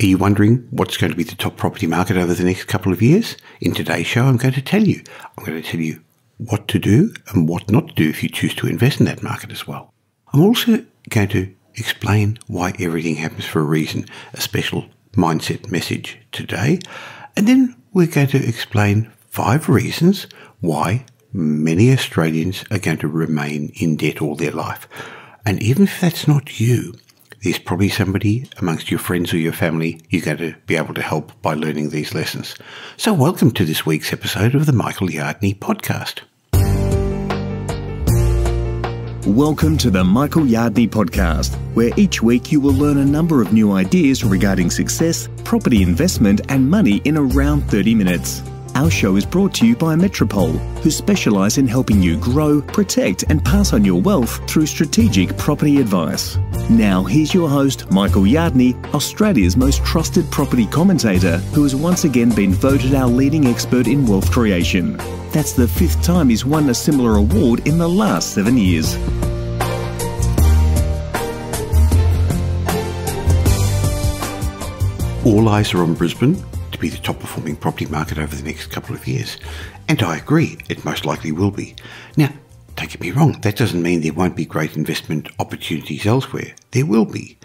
Are you wondering what's going to be the top property market over the next couple of years? In today's show, I'm going to tell you. I'm going to tell you what to do and what not to do if you choose to invest in that market as well. I'm also going to explain why everything happens for a reason, a special mindset message today. And then we're going to explain 5 reasons why many Australians are going to remain in debt all their life. And even if that's not you, there's probably somebody amongst your friends or your family you're going to be able to help by learning these lessons. So welcome to this week's episode of the Michael Yardney podcast. Welcome to the Michael Yardney podcast, where each week you will learn a number of new ideas regarding success, property investment and money in around 30 minutes. Our show is brought to you by Metropole, who specialise in helping you grow, protect and pass on your wealth through strategic property advice. Now here's your host, Michael Yardney, Australia's most trusted property commentator, who has once again been voted our leading expert in wealth creation. That's the 5th time he's won a similar award in the last 7 years. All eyes are on Brisbane to be the top performing property market over the next couple of years. And I agree, it most likely will be. Now, don't get me wrong, that doesn't mean there won't be great investment opportunities elsewhere. There will be.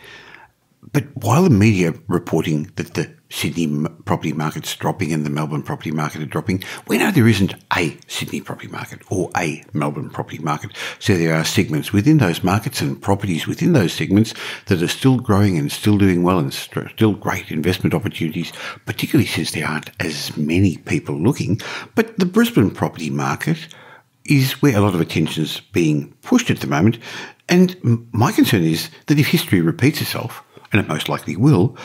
But while the media are reporting that the Sydney property market's dropping and the Melbourne property market are dropping, we know there isn't a Sydney property market or a Melbourne property market. So there are segments within those markets and properties within those segments that are still growing and still doing well and still great investment opportunities, particularly since there aren't as many people looking. But the Brisbane property market is where a lot of attention is being pushed at the moment. And my concern is that if history repeats itself, and it most likely will,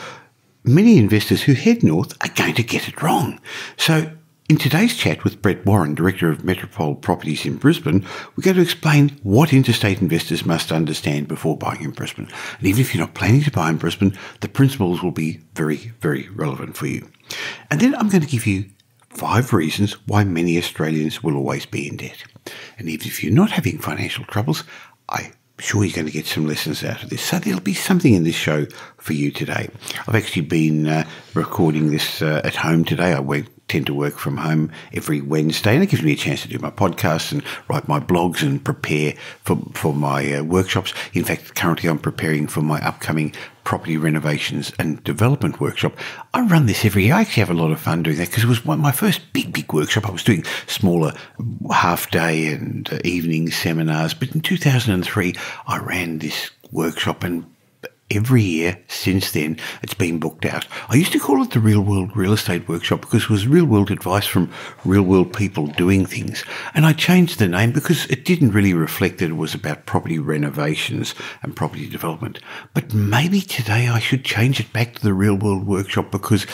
many investors who head north are going to get it wrong. So in today's chat with Brett Warren, Director of Metropole Properties in Brisbane, we're going to explain what interstate investors must understand before buying in Brisbane. And even if you're not planning to buy in Brisbane, the principles will be very, very relevant for you. And then I'm going to give you 5 reasons why many Australians will always be in debt. And even if you're not having financial troubles, I'm sure you're going to get some lessons out of this. So there'll be something in this show for you today. I've actually been recording this at home today. I tend to work from home every Wednesday, and it gives me a chance to do my podcasts and write my blogs and prepare for my workshops. In fact, currently I'm preparing for my upcoming property renovations and development workshop. I run this every year. I actually have a lot of fun doing that because it was my first big workshop. I was doing smaller half-day and evening seminars, but in 2003 I ran this workshop, and every year since then, it's been booked out. I used to call it the Real World Real Estate Workshop because it was real world advice from real world people doing things. And I changed the name because it didn't really reflect that it was about property renovations and property development. But maybe today I should change it back to the Real World Workshop, because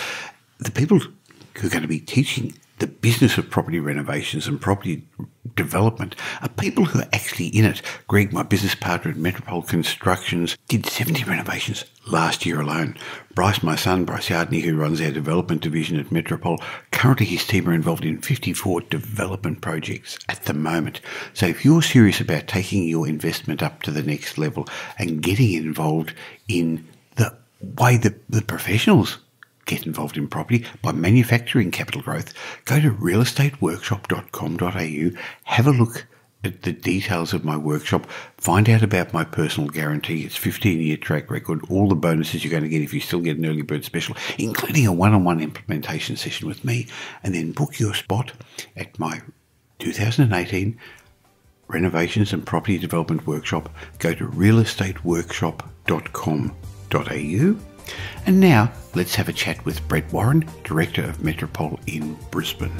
the people who are going to be teaching the business of property renovations and property development are people who are actually in it. Greg, my business partner at Metropole Constructions, did 70 renovations last year alone. Bryce, my son, Bryce Yardney, who runs our development division at Metropole, currently his team are involved in 54 development projects at the moment. So if you're serious about taking your investment up to the next level and getting involved in the way the professionals get involved in property by manufacturing capital growth, go to realestateworkshop.com.au, have a look at the details of my workshop, find out about my personal guarantee, its 15-year track record, all the bonuses you're going to get if you still get an early bird special, including a one-on-one implementation session with me, and then book your spot at my 2018 Renovations and Property Development Workshop. Go to realestateworkshop.com.au. And now, let's have a chat with Brett Warren, Director of Metropole in Brisbane.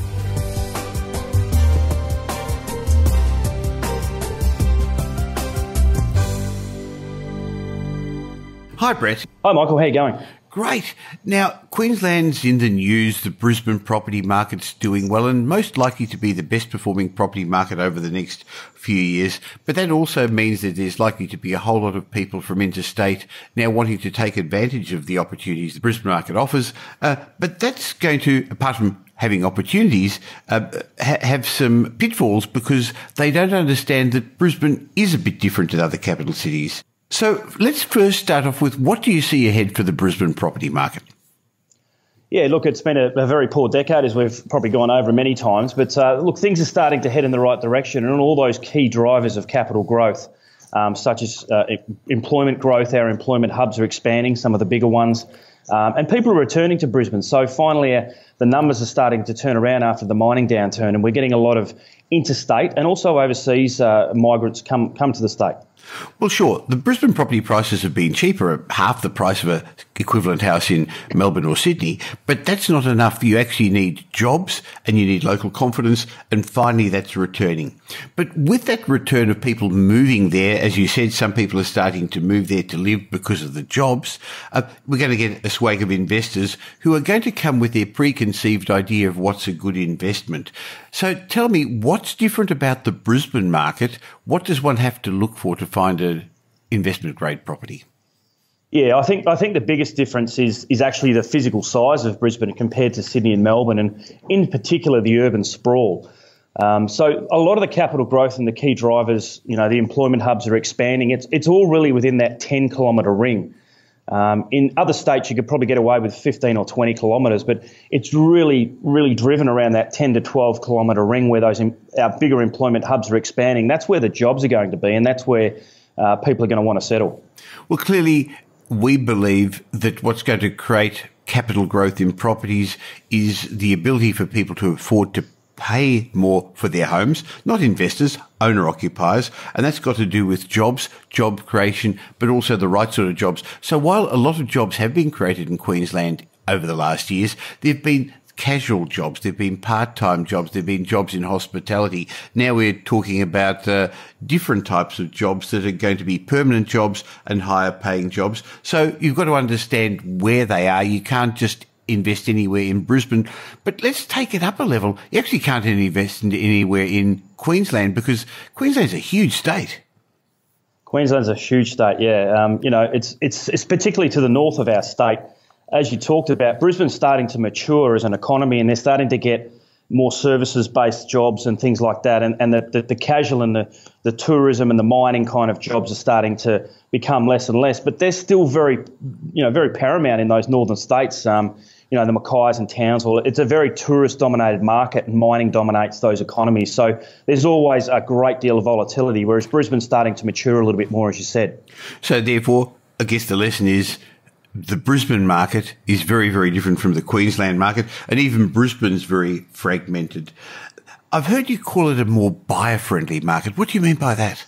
Hi, Brett. Hi, Michael. How are you going? Great. Now, Queensland's in the news. The Brisbane property market's doing well and most likely to be the best performing property market over the next few years. But that also means that there's likely to be a whole lot of people from interstate now wanting to take advantage of the opportunities the Brisbane market offers. But that's going to, apart from having opportunities, have some pitfalls because they don't understand that Brisbane is a bit different to other capital cities. So let's first start off with, what do you see ahead for the Brisbane property market? Yeah, look, it's been a very poor decade, as we've probably gone over many times. But look, things are starting to head in the right direction, and all those key drivers of capital growth, such as employment growth, our employment hubs are expanding, some of the bigger ones, and people are returning to Brisbane. So finally, the numbers are starting to turn around after the mining downturn, and we're getting a lot of interstate and also overseas migrants come to the state. Well, sure. The Brisbane property prices have been cheaper, at half the price of an equivalent house in Melbourne or Sydney, but that's not enough. You actually need jobs and you need local confidence, and finally that's returning. But with that return of people moving there, as you said, some people are starting to move there to live because of the jobs, we're going to get a swag of investors who are going to come with their preconceived idea of what's a good investment. So tell me, what's different about the Brisbane market? What does one have to look for to find an investment-grade property? Yeah, I think the biggest difference is actually the physical size of Brisbane compared to Sydney and Melbourne, and in particular the urban sprawl. So a lot of the capital growth and the key drivers, the employment hubs are expanding. It's all really within that 10-kilometre ring. In other states, you could probably get away with 15 or 20 kilometres, but it's really, really driven around that 10 to 12 kilometre ring where our bigger employment hubs are expanding. That's where the jobs are going to be, and that's where people are going to want to settle. Well, clearly, we believe that what's going to create capital growth in properties is the ability for people to afford to pay more for their homes, not investors, owner-occupiers, and that's got to do with jobs, job creation, but also the right sort of jobs. So while a lot of jobs have been created in Queensland over the last years, there have been casual jobs, there have been part-time jobs, there have been jobs in hospitality. Now we're talking about different types of jobs that are going to be permanent jobs and higher-paying jobs. So you've got to understand where they are. You can't just invest anywhere in Brisbane, but let's take it up a level. You actually can't invest anywhere in Queensland because Queensland's a huge state. Queensland's a huge state, yeah. It's particularly to the north of our state. As you talked about, Brisbane's starting to mature as an economy, and they're starting to get more services-based jobs and things like that, and the casual and the tourism and the mining kind of jobs are starting to become less and less. But they're still very paramount in those northern states. The Mackays and Townsville. It's a very tourist-dominated market, and mining dominates those economies. So there's always a great deal of volatility, whereas Brisbane's starting to mature a little bit more, as you said. So therefore, I guess the lesson is the Brisbane market is very, very different from the Queensland market, and even Brisbane's very fragmented. I've heard you call it a more buyer-friendly market. What do you mean by that?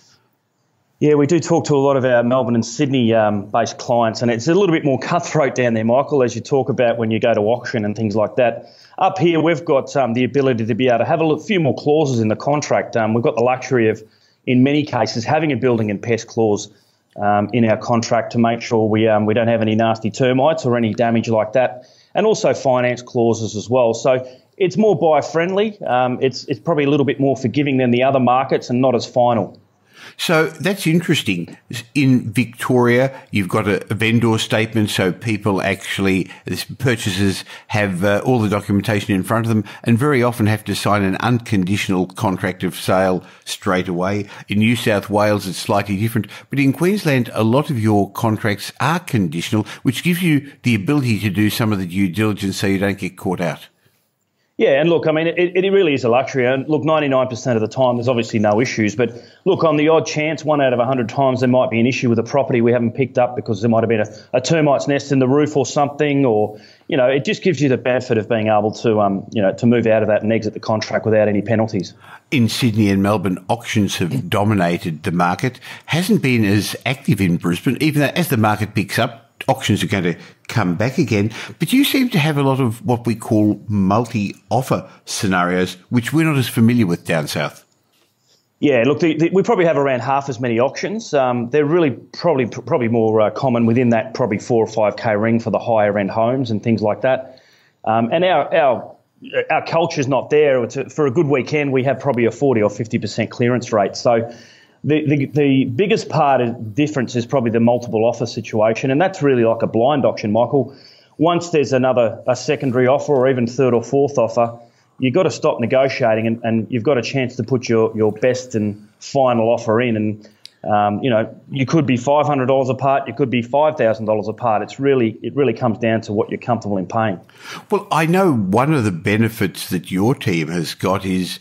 Yeah, we do talk to a lot of our Melbourne and Sydney-based clients, and it's a little bit more cutthroat down there, Michael, as you talk about when you go to auction and things like that. Up here, we've got the ability to be able to have a few more clauses in the contract. We've got the luxury of, in many cases, having a building and pest clause in our contract to make sure we don't have any nasty termites or any damage like that, and also finance clauses as well. So it's more buyer-friendly. It's probably a little bit more forgiving than the other markets and not as final. So that's interesting. In Victoria, you've got a vendor statement, so people actually, purchasers have all the documentation in front of them and very often have to sign an unconditional contract of sale straight away. In New South Wales, it's slightly different, but in Queensland, a lot of your contracts are conditional, which gives you the ability to do some of the due diligence so you don't get caught out. Yeah, and look, I mean, it really is a luxury. And look, 99% of the time, there's obviously no issues. But look, on the odd chance, 1 out of 100 times, there might be an issue with a property we haven't picked up because there might have been a termite's nest in the roof or something, or, it just gives you the benefit of being able to, to move out of that and exit the contract without any penalties. In Sydney and Melbourne, auctions have dominated the market. Hasn't been as active in Brisbane, even though as the market picks up, auctions are going to come back again. But you seem to have a lot of what we call multi-offer scenarios, which we're not as familiar with down south. Yeah, look, we probably have around half as many auctions. They're really probably more common within that probably 4 or 5K ring for the higher end homes and things like that. And our culture's not there. For a good weekend, we have probably a 40 or 50% clearance rate. So the biggest part of difference is probably the multiple offer situation, and that's really like a blind auction, Michael. Once there's a secondary offer or even third or fourth offer, you've got to stop negotiating and you've got a chance to put your best and final offer in. And You could be $500 apart, you could be $5,000 apart. It really comes down to what you're comfortable in paying. Well, I know one of the benefits that your team has got is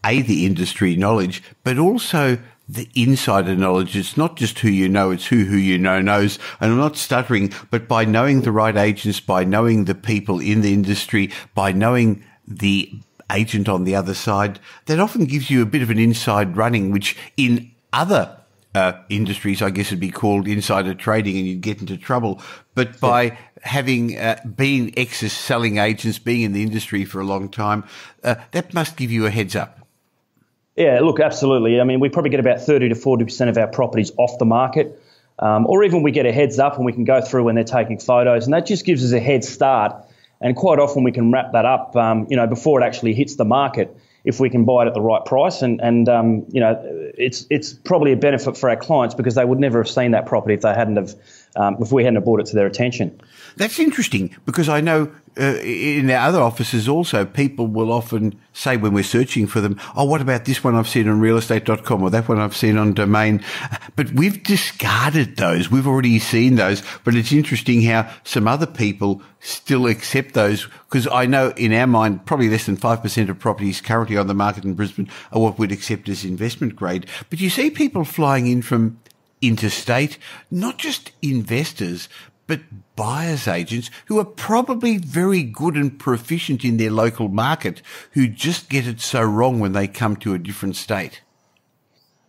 the industry knowledge, but also the insider knowledge. It's not just who you know, it's who you know knows. And I'm not stuttering, but by knowing the right agents, by knowing the people in the industry, by knowing the agent on the other side, that often gives you a bit of an inside running, which in other industries, I guess it'd be called insider trading and you'd get into trouble. But by having been selling agents, being in the industry for a long time, that must give you a heads up. Yeah, look, absolutely. I mean, we probably get about 30 to 40% of our properties off the market, or even we get a heads up and we can go through when they're taking photos, and that just gives us a head start. And quite often we can wrap that up, before it actually hits the market, if we can buy it at the right price. And it's probably a benefit for our clients because they would never have seen that property if we hadn't have brought it to their attention. That's interesting because I know in our other offices also, people will often say when we're searching for them, oh, what about this one I've seen on realestate.com or that one I've seen on Domain? But we've discarded those. We've already seen those. But it's interesting how some other people still accept those, because I know in our mind, probably less than 5% of properties currently on the market in Brisbane are what we'd accept as investment grade. But you see people flying in from interstate, not just investors, but buyers agents who are probably very good and proficient in their local market who just get it so wrong when they come to a different state.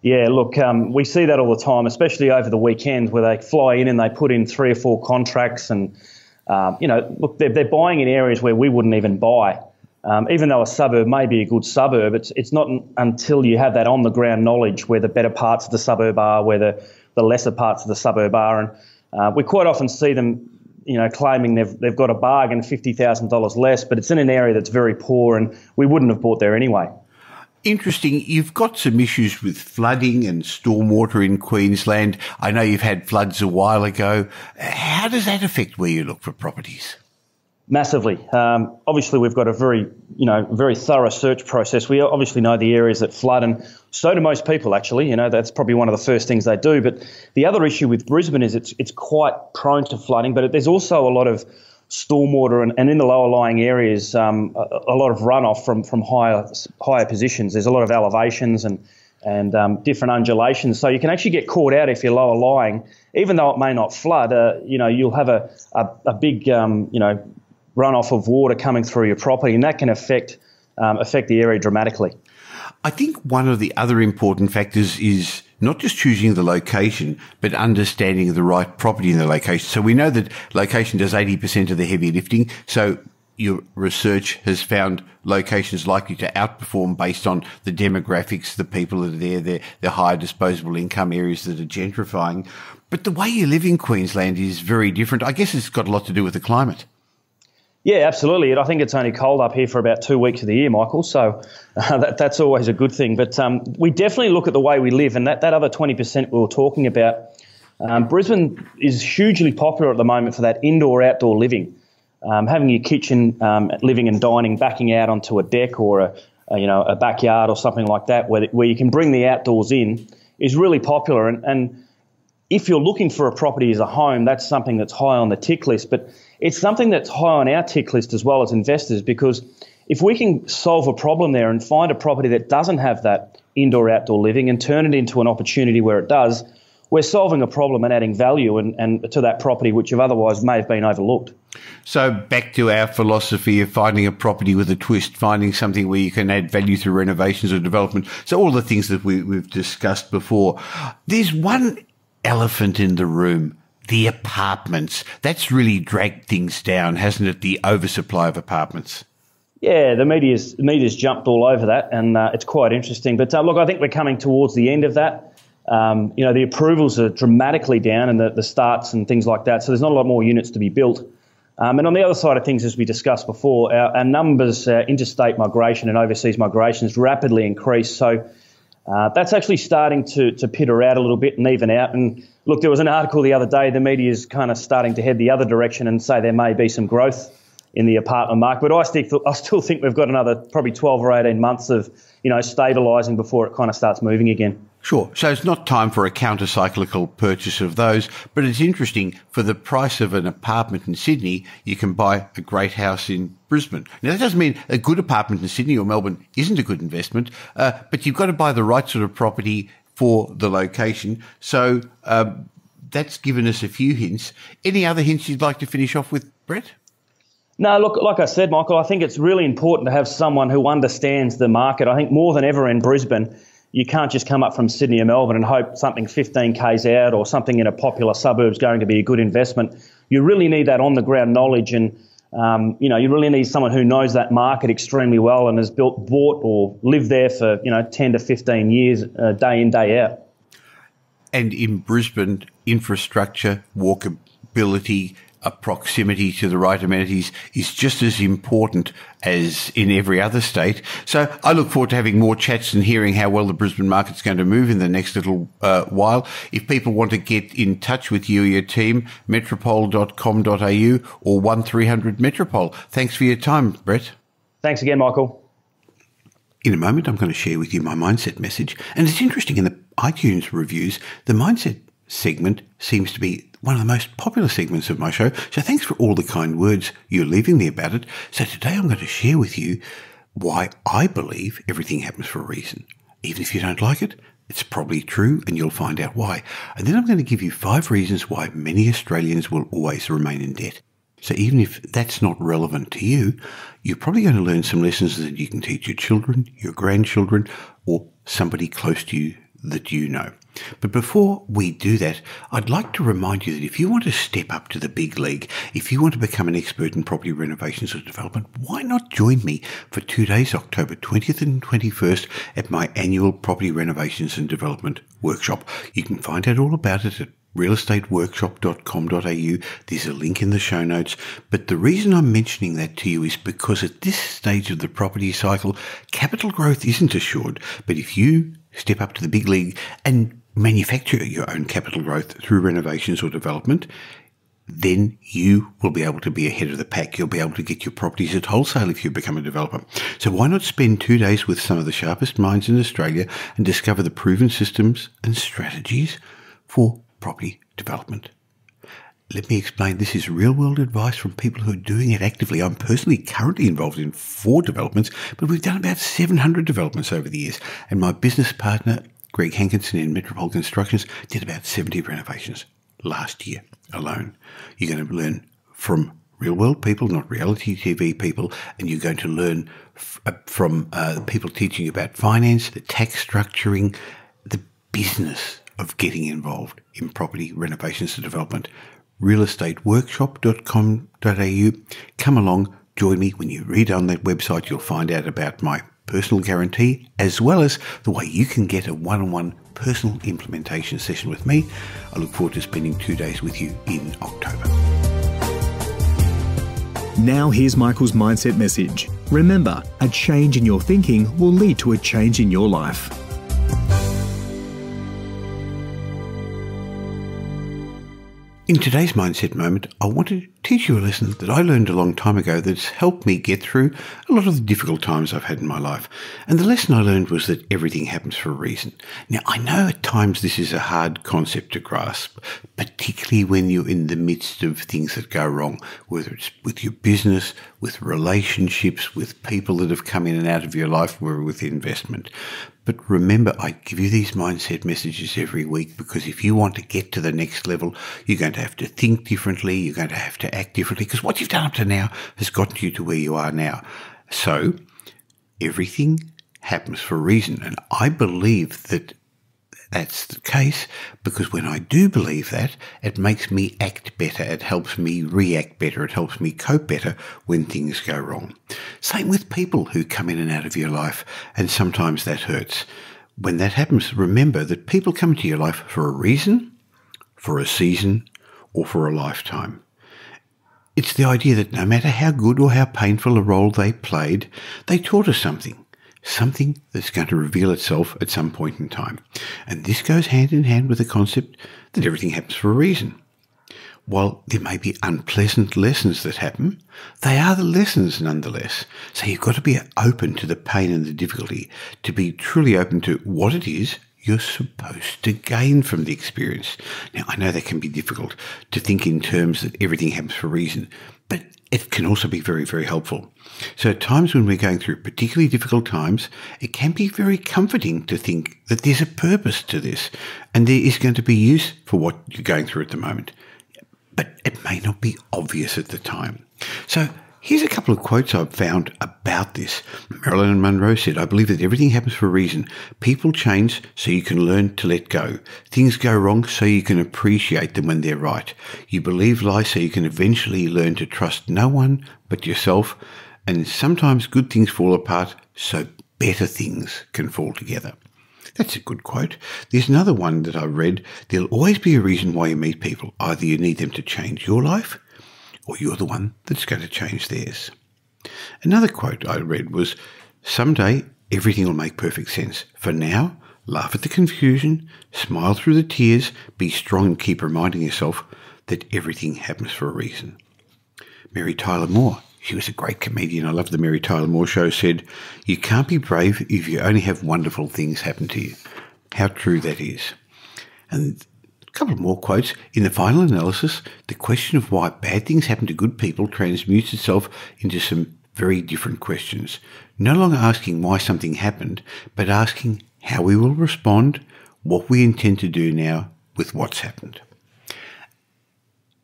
Yeah, look, we see that all the time, especially over the weekend where they fly in and they put in 3 or 4 contracts and, look, they're buying in areas where we wouldn't even buy. Even though a suburb may be a good suburb, it's not until you have that on-the-ground knowledge where the better parts of the suburb are, where the lesser parts of the suburb are. And we quite often see them, claiming they've got a bargain, $50,000 less, but it's in an area that's very poor and we wouldn't have bought there anyway. Interesting. You've got some issues with flooding and stormwater in Queensland. I know you've had floods a while ago. How does that affect where you look for properties? Massively. Obviously, we've got a very thorough search process. We obviously know the areas that flood, and so do most people, actually. That's probably one of the first things they do. But the other issue with Brisbane is it's quite prone to flooding, but there's also a lot of stormwater and in the lower lying areas, a lot of runoff from higher positions. There's a lot of elevations and different undulations. So you can actually get caught out if you're lower lying, even though it may not flood. You'll have a big runoff of water coming through your property, and that can affect the area dramatically. I think one of the other important factors is not just choosing the location, but understanding the right property in the location. So we know that location does 80% of the heavy lifting. So your research has found locations likely to outperform based on the demographics, the people that are there, the higher disposable income areas that are gentrifying. But the way you live in Queensland is very different. I guess it's got a lot to do with the climate. Yeah, absolutely. I think it's only cold up here for about 2 weeks of the year, Michael, so that's always a good thing. But we definitely look at the way we live, and that other 20% we were talking about. Brisbane is hugely popular at the moment for that indoor-outdoor living. Having your kitchen, living and dining, backing out onto a deck or a backyard or something like that where you can bring the outdoors in is really popular. And if you're looking for a property as a home, that's something that's high on the tick list. But it's something that's high on our tick list as well as investors, because if we can solve a problem there and find a property that doesn't have that indoor-outdoor living and turn it into an opportunity where it does, we're solving a problem and adding value and to that property which otherwise may have been overlooked. So back to our philosophy of finding a property with a twist, finding something where you can add value through renovations or development. So all the things that we've discussed before. There's one elephant in the room. The apartments. That's really dragged things down, hasn't it? The oversupply of apartments. Yeah, the media's jumped all over that, and it's quite interesting. But look, I think we're coming towards the end of that. The approvals are dramatically down, and the starts and things like that. So there's not a lot more units to be built. And on the other side of things, as we discussed before, our numbers, interstate migration and overseas migration has rapidly increased. So that's actually starting to peter out a little bit and even out. And look, there was an article the other day, the media is kind of starting to head the other direction and say there may be some growth in the apartment market. But I still think we've got another probably 12 or 18 months of, stabilising before it kind of starts moving again. Sure. So it's not time for a counter-cyclical purchase of those, but it's interesting, for the price of an apartment in Sydney, you can buy a great house in Brisbane. Now, that doesn't mean a good apartment in Sydney or Melbourne isn't a good investment, but you've got to buy the right sort of property for the location. So that's given us a few hints. Any other hints you'd like to finish off with, Brett? No, look, like I said, Michael, I think it's really important to have someone who understands the market. I think more than ever in Brisbane, you can't just come up from Sydney or Melbourne and hope something 15 k's out or something in a popular suburb is going to be a good investment. You really need that on-the-ground knowledge, and you really need someone who knows that market extremely well and has bought or lived there for 10 to 15 years, day in, day out. And in Brisbane, infrastructure, walkability, a proximity to the right amenities is just as important as in every other state. So I look forward to having more chats and hearing how well the Brisbane market's going to move in the next little while. If people want to get in touch with you or your team, metropole.com.au or 1300 Metropole. Thanks for your time, Brett. Thanks again, Michael. In a moment, I'm going to share with you my mindset message. And it's interesting, in the iTunes reviews, the mindset segment seems to be one of the most popular segments of my show. So thanks for all the kind words you're leaving me about it. So today I'm going to share with you why I believe everything happens for a reason. Even if you don't like it, it's probably true, and you'll find out why. And then I'm going to give you 5 reasons why many Australians will always remain in debt. So even if that's not relevant to you, you're probably going to learn some lessons that you can teach your children, your grandchildren, or somebody close to you that you know. But before we do that, I'd like to remind you that if you want to step up to the big league, if you want to become an expert in property renovations or development, why not join me for 2 days, October 20th and 21st, at my annual Property Renovations and Development Workshop. You can find out all about it at realestateworkshop.com.au. There's a link in the show notes. But the reason I'm mentioning that to you is because at this stage of the property cycle, capital growth isn't assured. But if you step up to the big league and manufacture your own capital growth through renovations or development, then you will be able to be ahead of the pack. You'll be able to get your properties at wholesale if you become a developer. So why not spend 2 days with some of the sharpest minds in Australia and discover the proven systems and strategies for property development? Let me explain. This is real-world advice from people who are doing it actively. I'm personally currently involved in 4 developments, but we've done about 700 developments over the years. And my business partner, Greg Hankinson in Metropole Constructions, did about 70 renovations last year alone. You're going to learn from real-world people, not reality TV people, and you're going to learn from people teaching you about finance, the tax structuring, the business of getting involved in property renovations and development. realestateworkshop.com.au. Come along, join me. When you read on that website, you'll find out about my personal guarantee, as well as the way you can get a one-on-one personal implementation session with me. I look forward to spending 2 days with you in October. Now here's Michael's mindset message. Remember, a change in your thinking will lead to a change in your life. In today's Mindset Moment, I want to teach you a lesson that I learned a long time ago that's helped me get through a lot of the difficult times I've had in my life. And the lesson I learned was that everything happens for a reason. Now, I know at times this is a hard concept to grasp, particularly when you're in the midst of things that go wrong, whether it's with your business, with relationships, with people that have come in and out of your life, or with investment. But remember, I give you these mindset messages every week because if you want to get to the next level, you're going to have to think differently, you're going to have to act differently, because what you've done up to now has gotten you to where you are now. So everything happens for a reason. And I believe that that's the case because when I do believe that, it makes me act better. It helps me react better. It helps me cope better when things go wrong. Same with people who come in and out of your life, and sometimes that hurts. When that happens, remember that people come into your life for a reason, for a season, or for a lifetime. It's the idea that no matter how good or how painful a role they played, they taught us something that's going to reveal itself at some point in time. And this goes hand in hand with the concept that everything happens for a reason. While there may be unpleasant lessons that happen, they are the lessons nonetheless. So you've got to be open to the pain and the difficulty, to be truly open to what it is you're supposed to gain from the experience. Now, I know that can be difficult to think in terms that everything happens for a reason, but it can also be very, very helpful. So at times when we're going through particularly difficult times, it can be very comforting to think that there's a purpose to this and there is going to be use for what you're going through at the moment. But it may not be obvious at the time. So here's a couple of quotes I've found about this. Marilyn Monroe said, "I believe that everything happens for a reason. People change so you can learn to let go. Things go wrong so you can appreciate them when they're right. You believe lies so you can eventually learn to trust no one but yourself. And sometimes good things fall apart so better things can fall together." That's a good quote. There's another one that I read. "There'll always be a reason why you meet people. Either you need them to change your life, or you're the one that's going to change theirs." Another quote I read was, "Someday everything will make perfect sense. For now, laugh at the confusion, smile through the tears, be strong and keep reminding yourself that everything happens for a reason." Mary Tyler Moore, she was a great comedian. I love the Mary Tyler Moore Show, said, "You can't be brave if you only have wonderful things happen to you." How true that is. And a couple more quotes. "In the final analysis, the question of why bad things happen to good people transmutes itself into some very different questions. No longer asking why something happened, but asking how we will respond, what we intend to do now with what's happened."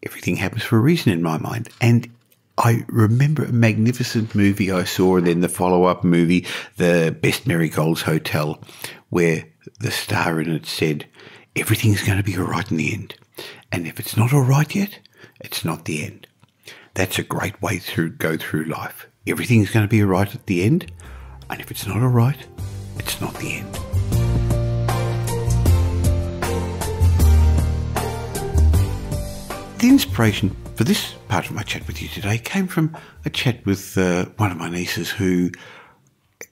Everything happens for a reason in my mind. And I remember a magnificent movie I saw, and then the follow-up movie, The Best Marigolds Hotel, where the star in it said, "Everything's going to be all right in the end. And if it's not all right yet, it's not the end." That's a great way to go through life. Everything's going to be all right at the end. And if it's not all right, it's not the end. The inspiration for this part of my chat with you today came from a chat with one of my nieces who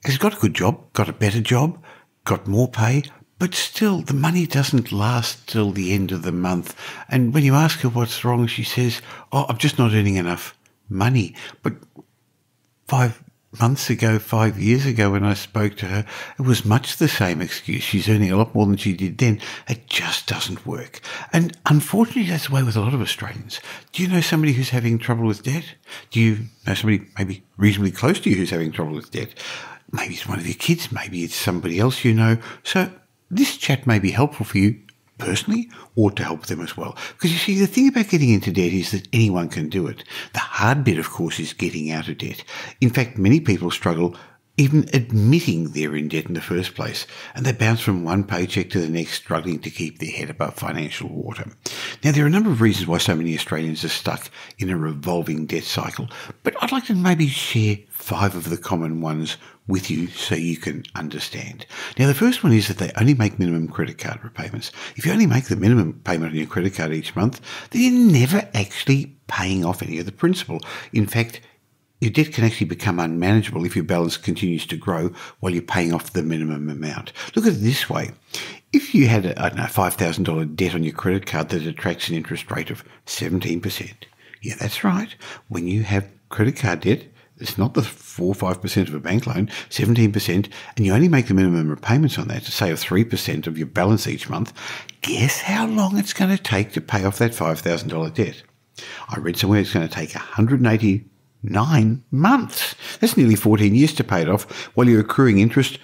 has got a good job, got a better job, got more pay, but still the money doesn't last till the end of the month. And when you ask her what's wrong, she says, "Oh, I'm just not earning enough money." But 5 months ago, 5 years ago, when I spoke to her, it was much the same excuse. She's earning a lot more than she did then. It just doesn't work. And unfortunately, that's the way with a lot of Australians. Do you know somebody who's having trouble with debt? Do you know somebody maybe reasonably close to you who's having trouble with debt? Maybe it's one of your kids. Maybe it's somebody else you know. So this chat may be helpful for you personally or to help them as well. Because you see, the thing about getting into debt is that anyone can do it. The hard bit, of course, is getting out of debt. In fact, many people struggle even admitting they're in debt in the first place, and they bounce from one paycheck to the next, struggling to keep their head above financial water. Now, there are a number of reasons why so many Australians are stuck in a revolving debt cycle, but I'd like to maybe share 5 of the common ones with you so you can understand. Now, the first one is that they only make minimum credit card repayments. If you only make the minimum payment on your credit card each month, then you're never actually paying off any of the principal. In fact, your debt can actually become unmanageable if your balance continues to grow while you're paying off the minimum amount. Look at it this way. If you had a, $5,000 debt on your credit card that attracts an interest rate of 17%, yeah, that's right. When you have credit card debt, it's not the 4 or 5% of a bank loan, 17%, and you only make the minimum repayments on that, say of 3% of your balance each month. Guess how long it's going to take to pay off that $5,000 debt? I read somewhere it's going to take 189 months. That's nearly 14 years to pay it off, while you're accruing interest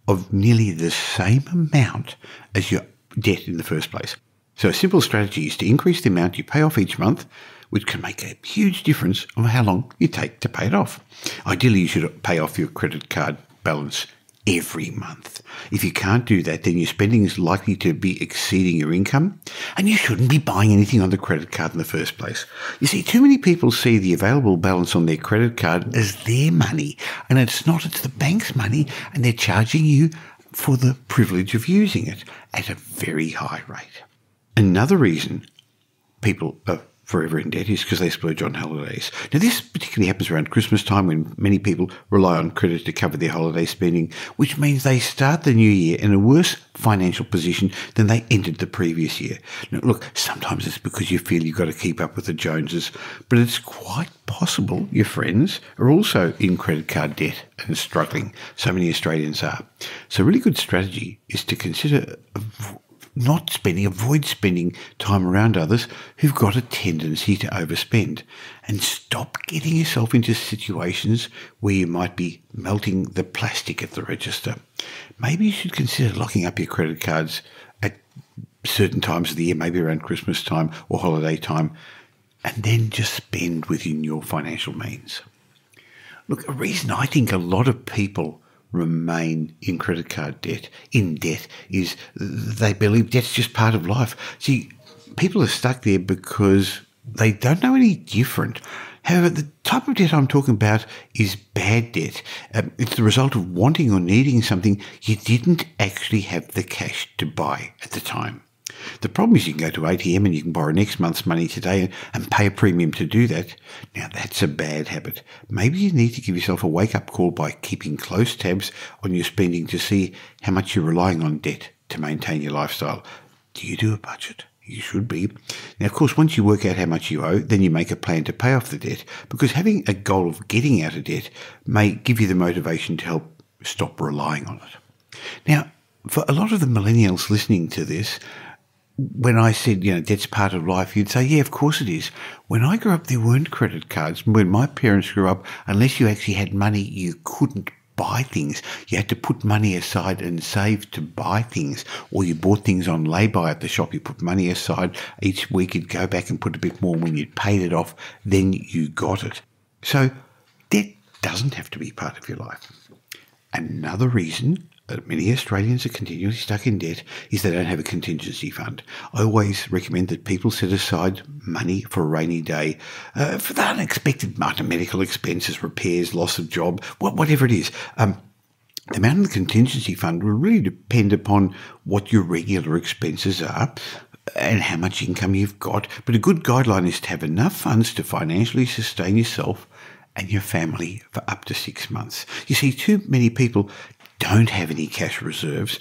of nearly the same amount as your debt in the first place. So a simple strategy is to increase the amount you pay off each month, which can make a huge difference on how long you take to pay it off. Ideally, you should pay off your credit card balance every month. If you can't do that, then your spending is likely to be exceeding your income, and you shouldn't be buying anything on the credit card in the first place. You see, too many people see the available balance on their credit card as their money, and it's not, it's the bank's money, and they're charging you for the privilege of using it at a very high rate. Another reason people are forever in debt is because they splurge on holidays. Now, this particularly happens around Christmas time when many people rely on credit to cover their holiday spending, which means they start the new year in a worse financial position than they entered the previous year. Now, look, sometimes it's because you feel you've got to keep up with the Joneses, but it's quite possible your friends are also in credit card debt and struggling. So many Australians are. So a really good strategy is to consider avoid spending time around others who've got a tendency to overspend, and stop getting yourself into situations where you might be melting the plastic at the register. Maybe you should consider locking up your credit cards at certain times of the year, maybe around Christmas time or holiday time, and then just spend within your financial means. Look, a reason I think a lot of people remain in credit card debt, is they believe debt's just part of life. See, people are stuck there because they don't know any different. However, the type of debt I'm talking about is bad debt. It's the result of wanting or needing something you didn't actually have the cash to buy at the time. The problem is you can go to ATM and you can borrow next month's money today and pay a premium to do that. Now, that's a bad habit. Maybe you need to give yourself a wake-up call by keeping close tabs on your spending to see how much you're relying on debt to maintain your lifestyle. Do you do a budget? You should be. Now, of course, once you work out how much you owe, then you make a plan to pay off the debt, because having a goal of getting out of debt may give you the motivation to help stop relying on it. Now, for a lot of the millennials listening to this, when I said, debt's part of life, you'd say, yeah, of course it is. When I grew up, there weren't credit cards. When my parents grew up, unless you actually had money, you couldn't buy things. You had to put money aside and save to buy things, or you bought things on lay-by at the shop. You put money aside. Each week you'd go back and put a bit more. When you'd paid it off, then you got it. So debt doesn't have to be part of your life. Another reason that many Australians are continually stuck in debt is they don't have a contingency fund. I always recommend that people set aside money for a rainy day, for the unexpected medical expenses, repairs, loss of job, whatever it is. The amount of the contingency fund will really depend upon what your regular expenses are and how much income you've got. But a good guideline is to have enough funds to financially sustain yourself and your family for up to 6 months. You see, too many people don't have any cash reserves,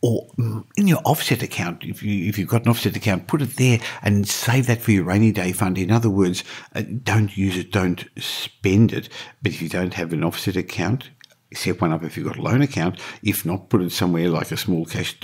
or in your offset account, if you've got an offset account, put it there and save that for your rainy day fund. In other words, don't use it, don't spend it. But if you don't have an offset account, set one up if you've got a loan account. If not, put it somewhere like a small cash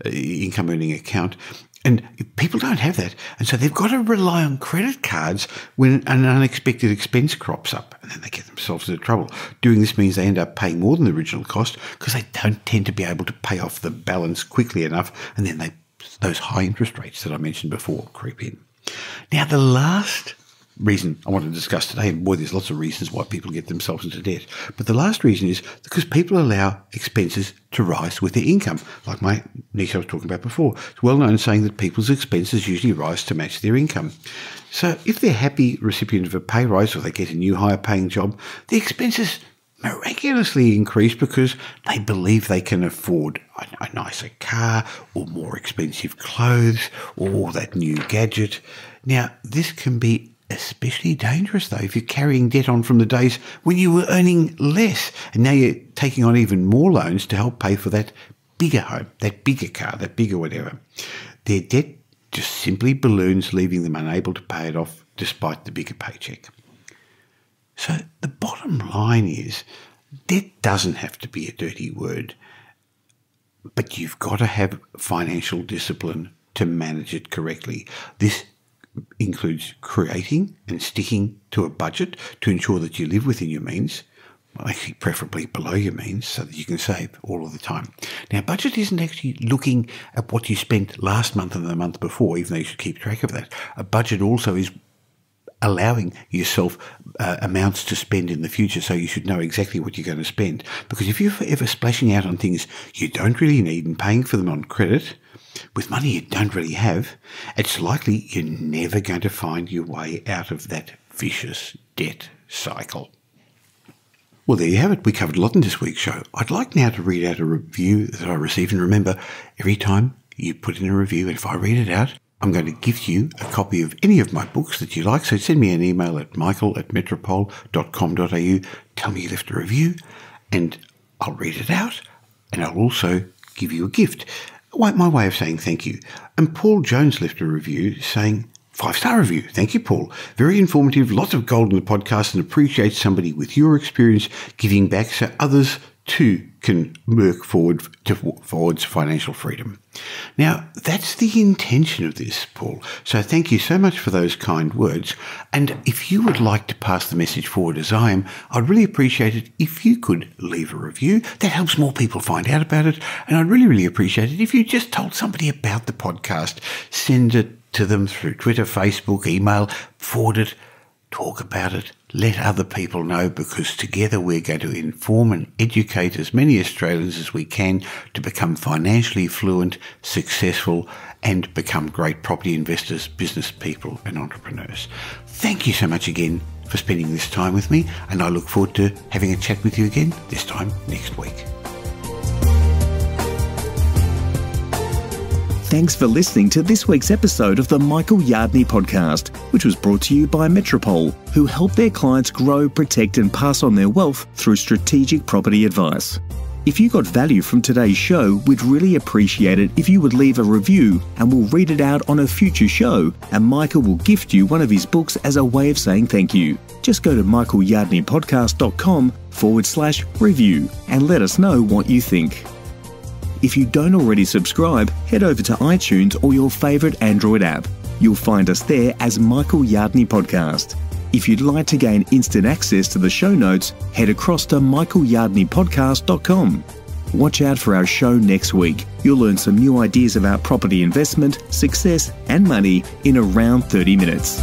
income earning account. And people don't have that, and so they've got to rely on credit cards when an unexpected expense crops up, and then they get themselves into trouble. Doing this means they end up paying more than the original cost because they don't tend to be able to pay off the balance quickly enough, and then those high interest rates that I mentioned before creep in. Now, the last reason I want to discuss today, and boy, there's lots of reasons why people get themselves into debt, but the last reason is because people allow expenses to rise with their income. Like my niece I was talking about before, it's well known saying that people's expenses usually rise to match their income. So if they're happy recipient of a pay rise or they get a new higher paying job, the expenses miraculously increase because they believe they can afford a nicer car or more expensive clothes or that new gadget. Now, this can be especially dangerous, though, if you're carrying debt on from the days when you were earning less, and now you're taking on even more loans to help pay for that bigger home, that bigger car, that bigger whatever. Their debt just simply balloons, leaving them unable to pay it off despite the bigger paycheck. So the bottom line is, debt doesn't have to be a dirty word, but you've got to have financial discipline to manage it correctly. This includes creating and sticking to a budget to ensure that you live within your means, actually preferably below your means, so that you can save all of the time. Now, budget isn't actually looking at what you spent last month and the month before, even though you should keep track of that. A budget also is allowing yourself amounts to spend in the future, so you should know exactly what you're going to spend. Because if you're ever splashing out on things you don't really need and paying for them on credit, with money you don't really have, it's likely you're never going to find your way out of that vicious debt cycle. Well, there you have it. We covered a lot in this week's show. I'd like now to read out a review that I received. And remember, every time you put in a review, and if I read it out, I'm going to gift you a copy of any of my books that you like. So send me an email at michael@metropole.com.au. Tell me you left a review and I'll read it out and I'll also give you a gift. My way of saying thank you. And Paul Jones left a review saying, 5-star review. Thank you, Paul. Very informative, lots of gold in the podcast, and appreciate somebody with your experience giving back so others too can work towards financial freedom. Now, that's the intention of this, Paul. So thank you so much for those kind words. And if you would like to pass the message forward as I am, I'd really appreciate it if you could leave a review. That helps more people find out about it. And I'd really, really appreciate it if you just told somebody about the podcast. Send it to them through Twitter, Facebook, email, forward it, talk about it, let other people know, because together we're going to inform and educate as many Australians as we can to become financially fluent, successful, and become great property investors, business people, and entrepreneurs. Thank you so much again for spending this time with me, and I look forward to having a chat with you again this time next week. Thanks for listening to this week's episode of the Michael Yardney podcast, which was brought to you by Metropole, who help their clients grow, protect and pass on their wealth through strategic property advice. If you got value from today's show, we'd really appreciate it if you would leave a review and we'll read it out on a future show, and Michael will gift you one of his books as a way of saying thank you. Just go to michaelyardneypodcast.com/review and let us know what you think. If you don't already subscribe, head over to iTunes or your favourite Android app. You'll find us there as Michael Yardney Podcast. If you'd like to gain instant access to the show notes, head across to michaelyardneypodcast.com. Watch out for our show next week. You'll learn some new ideas about property investment, success and money in around 30 minutes.